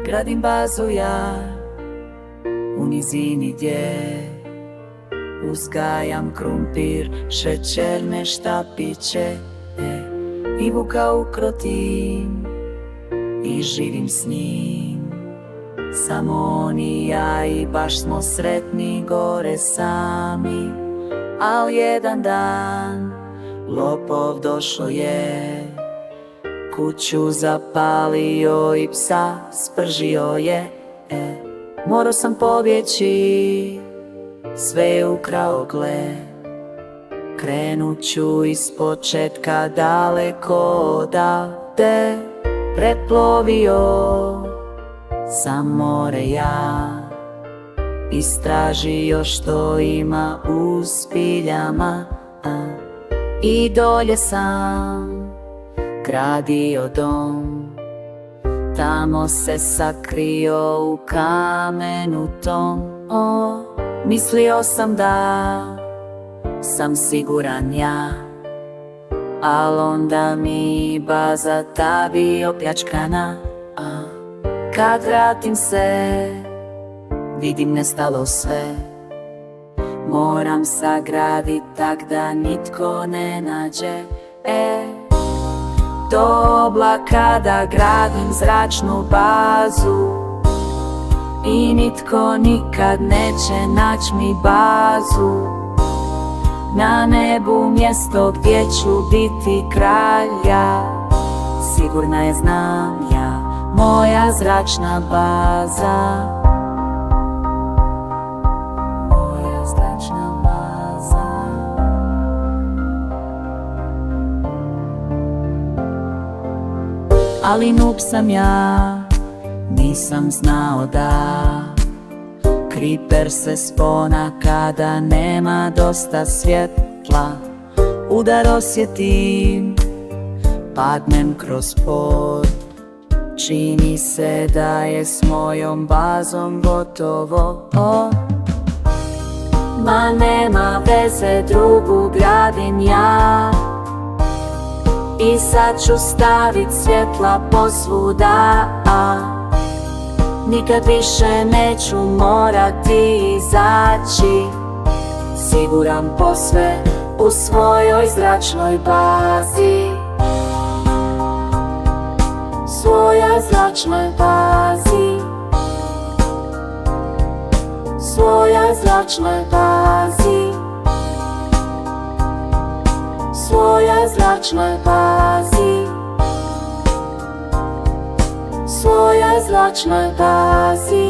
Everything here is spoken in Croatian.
Gradim bazu ja u nizini gdje uzgajam krumpir, šećerne štapiće i vuka ukrotim i živim s njim. Samo on i ja i baš smo sretni gore sami. Al jedan dan lopov došao je, kuću zapalio i psa spržio je. Morao sam pobjeći, sve je ukrao gle. Krenut ću ispočetka daleko odavde. Preplovio sam more ja, istražio što ima u spiljama, i dolje sam gradio dom. Tamo se sakrio u kamenu tom. Mislio sam da sam siguran ja, al onda mi baza ta bi opljačkana. Kad vratim se, vidim nestalo sve. Moram sagradit tak da nitko ne nađe. Do oblaka da gradim zračnu bazu i nitko nikad neće nać mi bazu. Na nebu mjesto gdje ću biti kralj ja, sigurna je znam ja, moja zračna baza. Moja zračna baza. Ali noob sam ja, nisam znao da Creeper se spona kada nema dosta svjetla. Udar osjetim, padnem kroz pod. Čini se da je s mojom bazom gotovo. Ma nema veze, drugu gradim ja, i sad ću stavit svjetla posvuda. Nikad više neću morati izaći, siguran posve u svojoj zračnoj bazi. Svojoj zračnoj bazi. Svojoj zračnoj bazi. Svojoj zračnoj bazi. Svojoj zračnoj bazi.